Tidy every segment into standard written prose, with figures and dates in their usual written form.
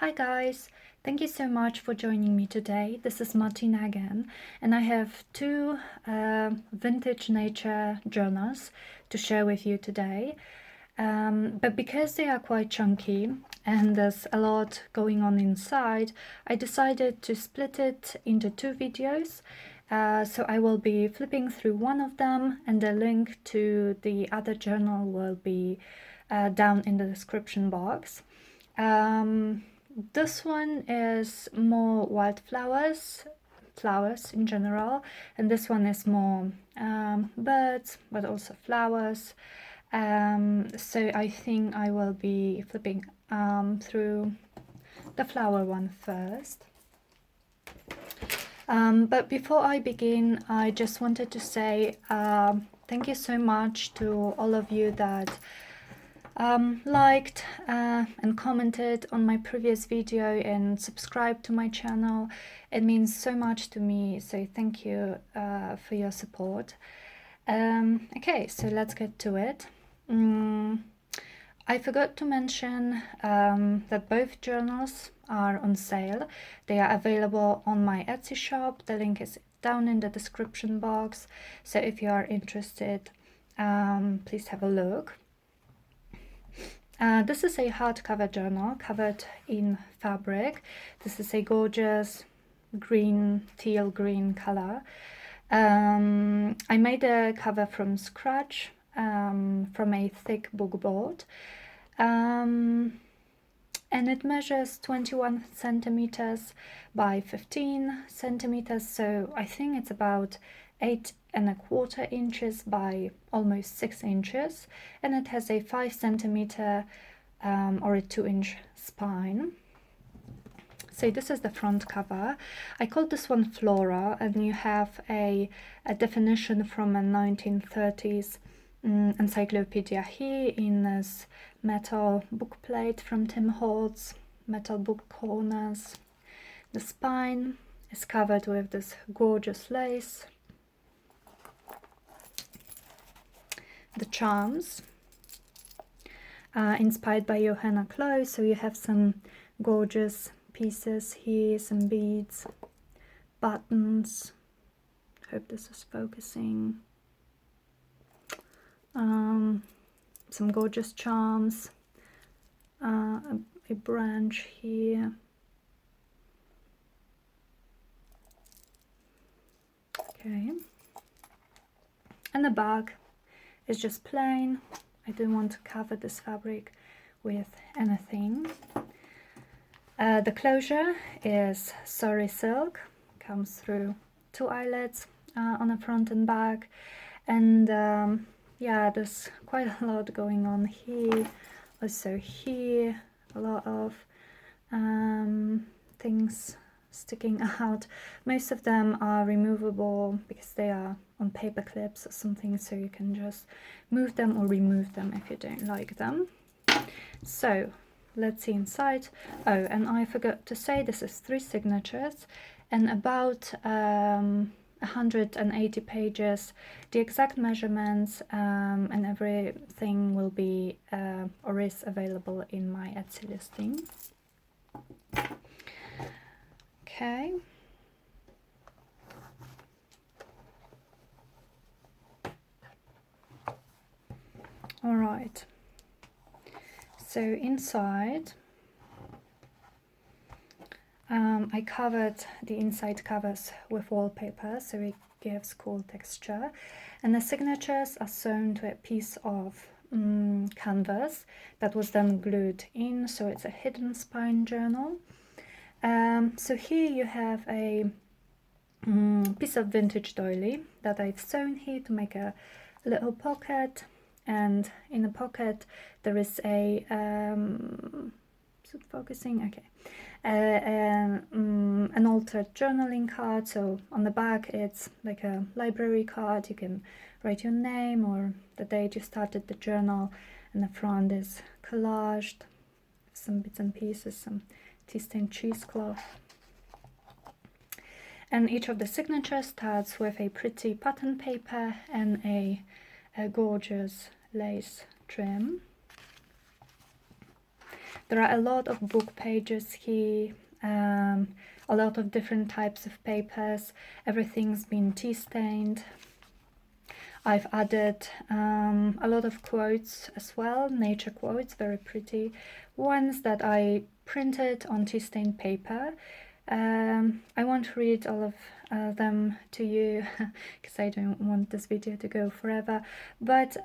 Hi guys, thank you so much for joining me today. This is Martyna again, and I have two vintage nature journals to share with you today. But because they are quite chunky and there's a lot going on inside, I decided to split it into two videos. So I will be flipping through one of them, and the link to the other journal will be down in the description box. This one is more wildflowers, flowers in general, and this one is more birds, but also flowers. So I think I will be flipping through the flower one first. But before I begin, I just wanted to say thank you so much to all of you that liked and commented on my previous video and subscribed to my channel. It means so much to me, so thank you for your support. Okay, so let's get to it. I forgot to mention that both journals are on sale. They are available on my Etsy shop. The link is down in the description box, so if you are interested, please have a look. This is a hardcover journal covered in fabric. This is a gorgeous green, teal green color. I made a cover from scratch from a thick book board, and it measures 21 centimeters by 15 centimeters, so I think it's about 8¼ inches by almost 6 inches, and it has a 5 centimeter or a 2-inch spine. So this is the front cover. I called this one Flora, and you have a definition from a 1930s encyclopedia here in this metal book plate from Tim Holtz, metal book corners. The spine is covered with this gorgeous lace. The charms inspired by Johanna Chloe, so you have some gorgeous pieces here, some beads, buttons. Hope this is focusing. Some gorgeous charms, a branch here. Okay, and the bag is just plain. I didn't want to cover this fabric with anything. The closure is sari silk, comes through 2 eyelets on the front and back, and yeah, there's quite a lot going on here. Also here, a lot of things sticking out. Most of them are removable because they are on paper clips or something, so you can just move them or remove them if you don't like them. So let's see inside. Oh, and I forgot to say, this is 3 signatures and about 180 pages. The exact measurements and everything will be or is available in my Etsy listing. Okay. All right. So inside, I covered the inside covers with wallpaper, so it gives cool texture, and the signatures are sewn to a piece of canvas that was then glued in, so it's a hidden spine journal. So here you have a piece of vintage doily that I've sewn here to make a little pocket, and in the pocket there is a is it focusing? Okay. An altered journaling card. So on the back it's like a library card. You can write your name or the date you started the journal, and the front is collaged, some bits and pieces, some tea-stained cheesecloth. And each of the signatures starts with a pretty pattern paper and a gorgeous lace trim. There are a lot of book pages here, a lot of different types of papers. Everything's been tea stained. I've added a lot of quotes as well, nature quotes, very pretty ones that I printed on tea stained paper. I won't read all of them to you because I don't want this video to go forever, but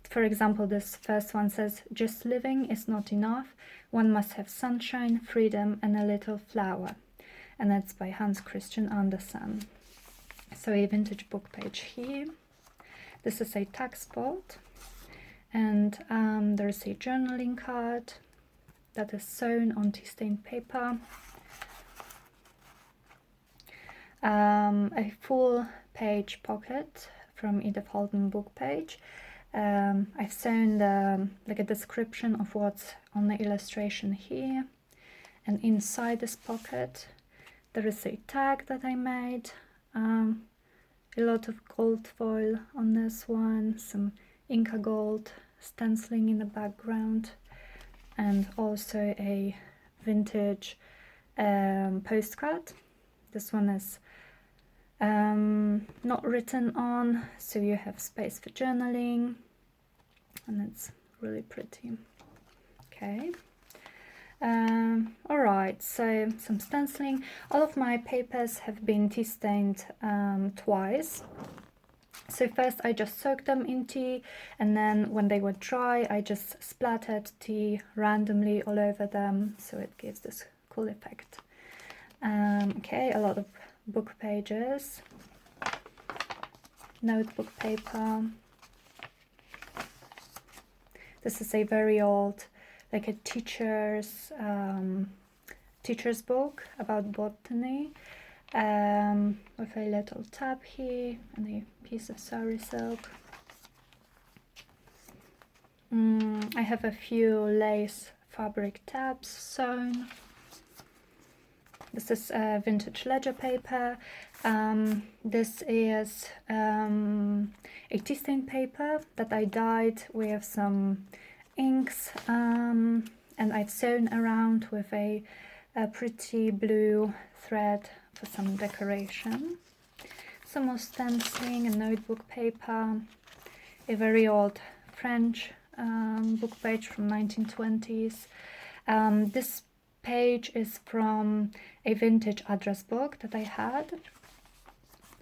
for example, this first one says, "Just living is not enough. One must have sunshine, freedom, and a little flower." And that's by Hans Christian Andersen. So a vintage book page here. This is a tack spot, and there's a journaling card that is sewn on tea stained paper. A full page pocket from Edith Holden book page. I've sewn like a description of what's on the illustration here, and inside this pocket there is a tag that I made. A lot of gold foil on this one, some Inca gold stenciling in the background, and also a vintage postcard. This one is not written on, so you have space for journaling, and it's really pretty. Okay. Alright, so some stenciling. All of my papers have been tea stained twice. So first I just soaked them in tea, and then when they were dry I just splattered tea randomly all over them, so it gives this cool effect. Okay, a lot of book pages, notebook paper. This is a very old, like a teacher's book about botany, with a little tab here and a piece of sari silk. I have a few lace fabric tabs sewn. This is vintage ledger paper. This is a tea stain paper that I dyed with some inks, and I've sewn around with a pretty blue thread for some decoration. Some more stenciling and notebook paper. A very old French book page from 1920s. This page is from a vintage address book that I had,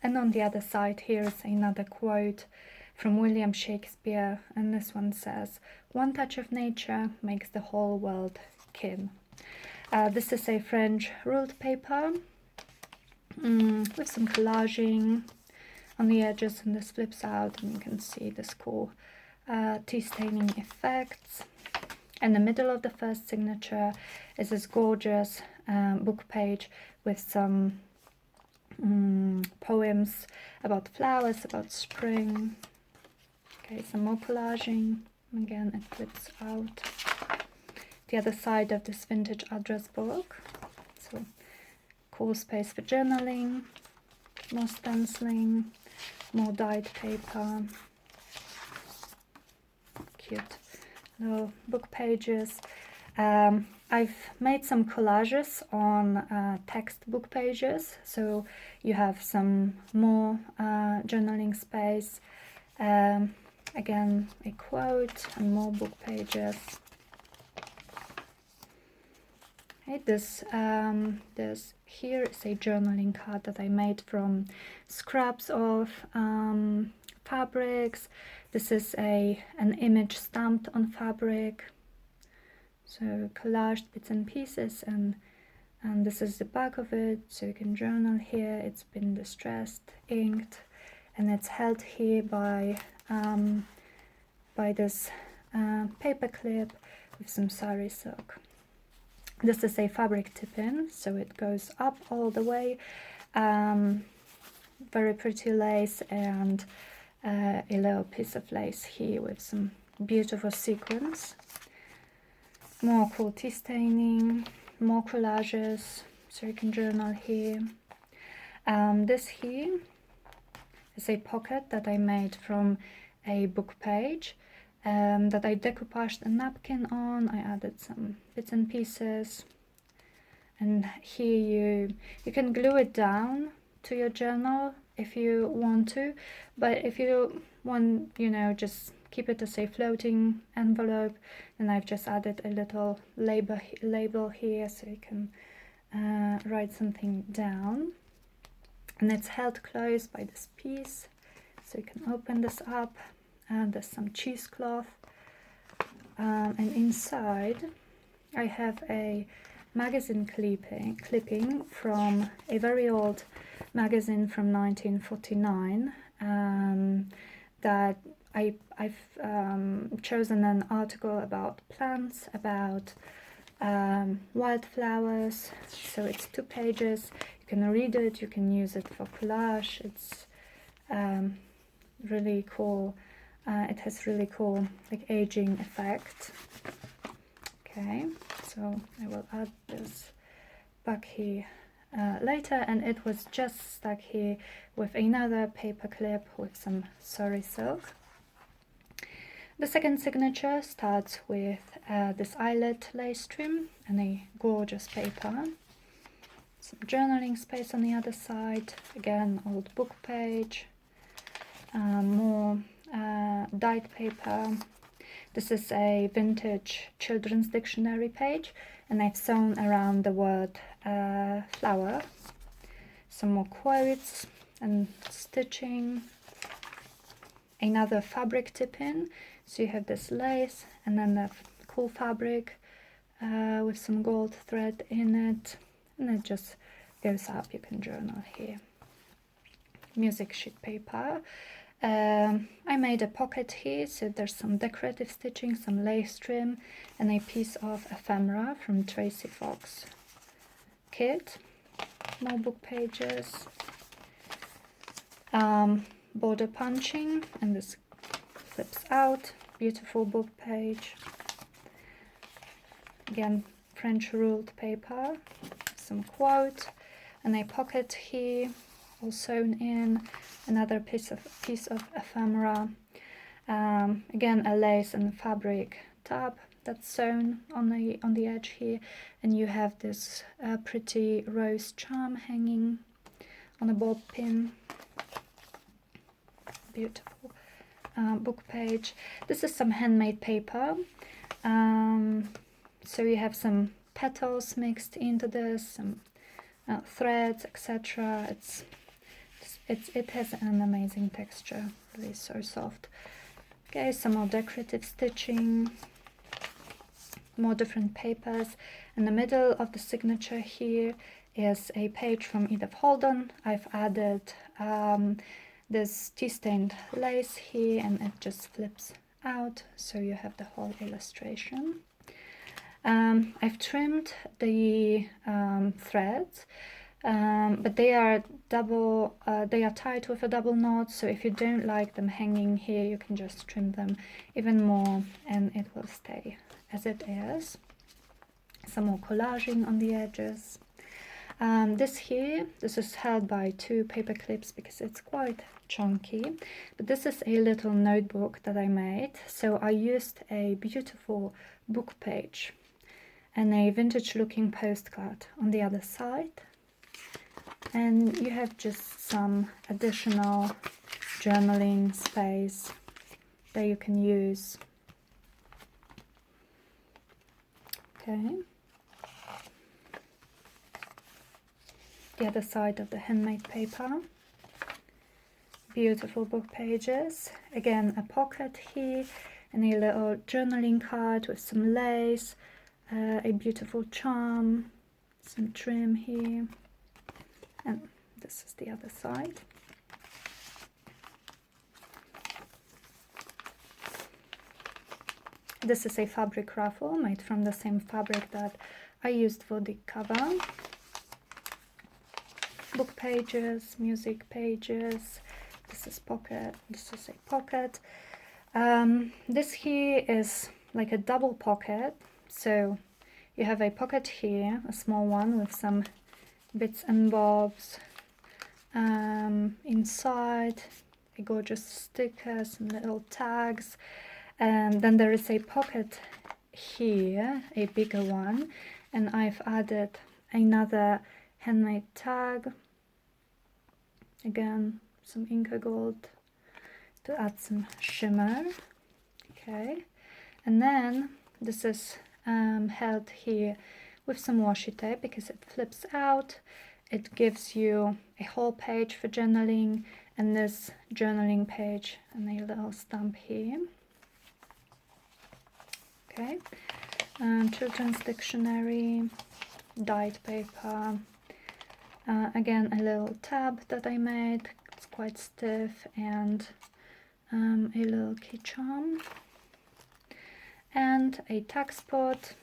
and on the other side here is another quote from William Shakespeare, and this one says, "One touch of nature makes the whole world kin." This is a French ruled paper with some collaging on the edges, and this flips out and you can see this cool tea staining effects. In the middle of the first signature is this gorgeous book page with some poems about flowers, about spring. Okay, some more collaging. Again, it flips out. The other side of this vintage address book. So, cool space for journaling, more stenciling, more dyed paper. Cute little book pages. I've made some collages on text book pages, so you have some more journaling space. Again, a quote and more book pages. Okay, this here is a journaling card that I made from scraps of fabrics. This is an image stamped on fabric, so collaged bits and pieces, and this is the back of it, so you can journal here. It's been distressed, inked, and it's held here by this paper clip with some sari silk. This is a fabric tip-in, so it goes up all the way. Very pretty lace, and a little piece of lace here with some beautiful sequins. More cool tea staining, more collages, so you can journal here. This here is a pocket that I made from a book page. that I decoupaged a napkin on. I added some bits and pieces, and here you can glue it down to your journal if you want to, but if you want, you know, just keep it as a floating envelope, then I've just added a little label here so you can write something down, and it's held closed by this piece, so you can open this up, and there's some cheesecloth, and inside I have a magazine clipping from a very old magazine from 1949, that I've chosen an article about plants, about wildflowers, so it's 2 pages. You can read it, you can use it for collage. It's really cool. It has really cool like aging effect. Okay, so I will add this back here later, and it was just stuck here with another paper clip with some sari silk. The second signature starts with this eyelet lace trim and a gorgeous paper. Some journaling space on the other side, again old book page, more dyed paper. This is a vintage children's dictionary page, and I've sewn around the word flower. Some more quotes and stitching. Another fabric tip-in, so you have this lace and then the cool fabric with some gold thread in it, and it just goes up. You can journal here. Music sheet paper. I made a pocket here, so there's some decorative stitching, some lace trim, and a piece of ephemera from Tracy Fox kit. More book pages. Border punching, and this flips out. Beautiful book page. Again, French ruled paper. Some quote, and a pocket here, all sewn in. Another piece of ephemera. Again, a lace and fabric tab that's sewn on the edge here, and you have this pretty rose charm hanging on a bob pin. Beautiful book page. This is some handmade paper. So you have some petals mixed into this, some threads, etc. It has an amazing texture, really so soft. Okay, some more decorative stitching, more different papers. In the middle of the signature here is a page from Edith Holden. I've added this tea-stained lace here, and it just flips out, so you have the whole illustration. I've trimmed the threads, but they are tied with a double knot, so if you don't like them hanging here, you can just trim them even more and it will stay as it is. Some more collaging on the edges. This is held by 2 paper clips because it's quite chunky, but this is a little notebook that I made. So I used a beautiful book page and a vintage looking postcard on the other side, and you have just some additional journaling space that you can use. Okay, the other side of the handmade paper. Beautiful book pages. Again, a pocket here and a little journaling card with some lace, a beautiful charm, some trim here, and this is the other side. This is a fabric ruffle made from the same fabric that I used for the cover. Book pages, music pages. This is pocket. This is a pocket. This here is like a double pocket. So you have a pocket here, a small one with some bits and bobs. Inside, a gorgeous sticker, some little tags. And then there is a pocket here, a bigger one, and I've added another handmade tag, again some Inca gold to add some shimmer. Okay, and then this is held here with some washi tape because it flips out. It gives you a whole page for journaling, and this journaling page and a little stamp here. Okay, children's dictionary, dyed paper, again a little tab that I made, it's quite stiff, and a little key charm, and a tag spot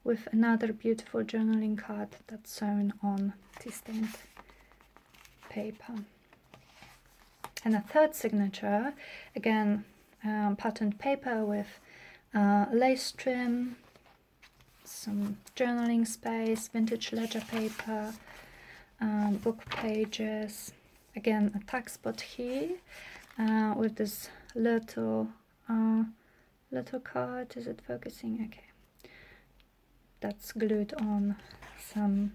with another beautiful journaling card that's sewn on tea-stained paper. And a third signature, again patterned paper with lace trim, some journaling space, vintage ledger paper, book pages, again a tag spot here with this little card. Is it focusing? Okay, that's glued on some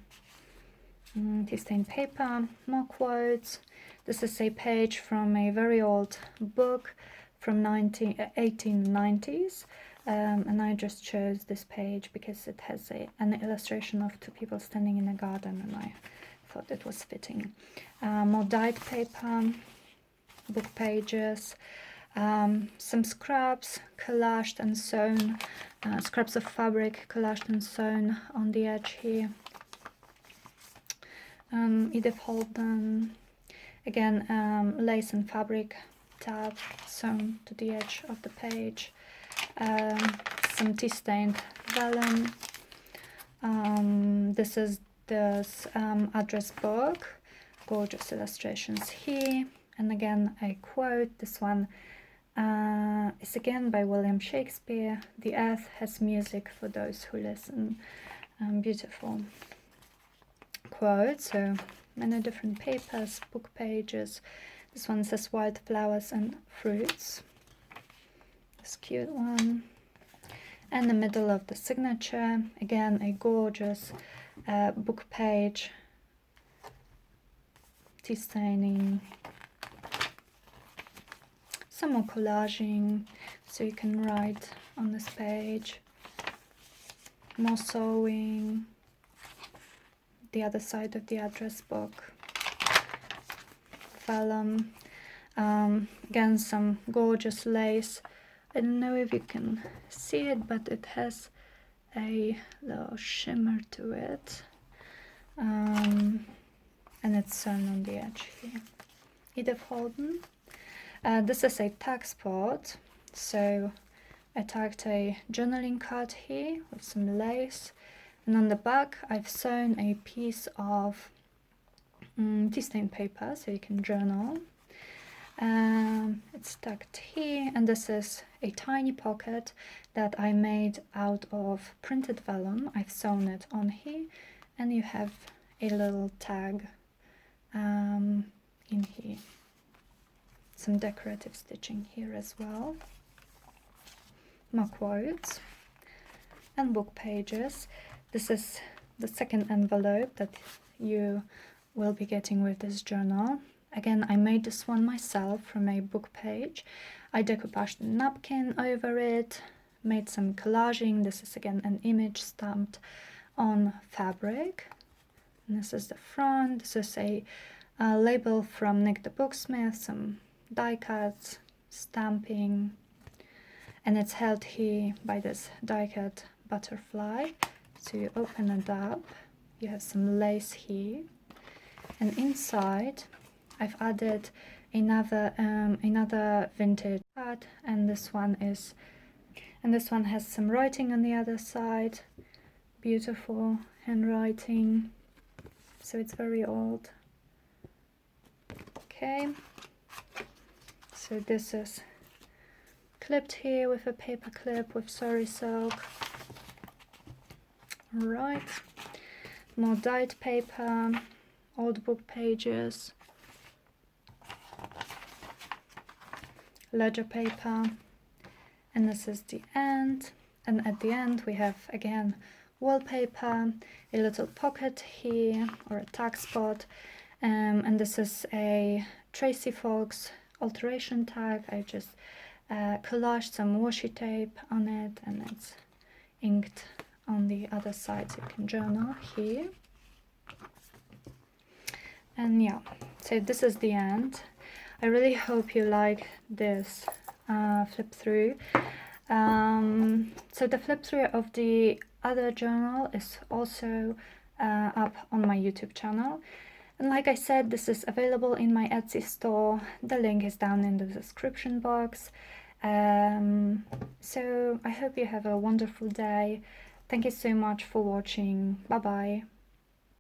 tea-stained paper. More quotes. This is a page from a very old book from 1890s, and I just chose this page because it has an illustration of two people standing in a garden, and I thought it was fitting. More dyed paper, book pages, some scraps collaged and sewn, scraps of fabric collaged and sewn on the edge here. Edith Holden, again lace and fabric tab sewn to the edge of the page, some tea-stained vellum. This is this address book, gorgeous illustrations here, and again a quote. This one is again by William Shakespeare. The earth has music for those who listen. Beautiful quote. So many different papers, book pages. This one says wildflowers and fruits. This cute one. And the middle of the signature, again a gorgeous book page, tea staining, some more collaging so you can write on this page, more sewing, the other side of the address book, vellum, again some gorgeous lace. I don't know if you can see it, but it has a little shimmer to it, and it's sewn on the edge here. Edith Holden. This is a tag spot, so I tagged a journaling card here with some lace, and on the back I've sewn a piece of tea-stained paper so you can journal. It's tucked here, and this is a tiny pocket that I made out of printed vellum. I've sewn it on here, and you have a little tag in here. Some decorative stitching here as well. More quotes and book pages. This is the second envelope that you will be getting with this journal. Again, I made this one myself from a book page. I decoupaged a napkin over it, made some collaging. This is again an image stamped on fabric. And this is the front. This is a label from Nick the Booksmith, some die cuts, stamping, and it's held here by this die cut butterfly. So you open it up, you have some lace here, and inside I've added another vintage card, and this one has some writing on the other side. Beautiful handwriting, so it's very old. Okay, so this is clipped here with a paper clip with sari silk. Right, more dyed paper, old book pages, ledger paper, And this is the end. And at the end we have again wallpaper, a little pocket here or a tag spot, and this is a Tracy Fox alteration tag. I just collaged some washi tape on it, and it's inked on the other side, so you can journal here. And yeah, so this is the end. I really hope you like this flip through. So the flip through of the other journal is also up on my YouTube channel. And like I said, this is available in my Etsy store. The link is down in the description box. So I hope you have a wonderful day. Thank you so much for watching. Bye bye.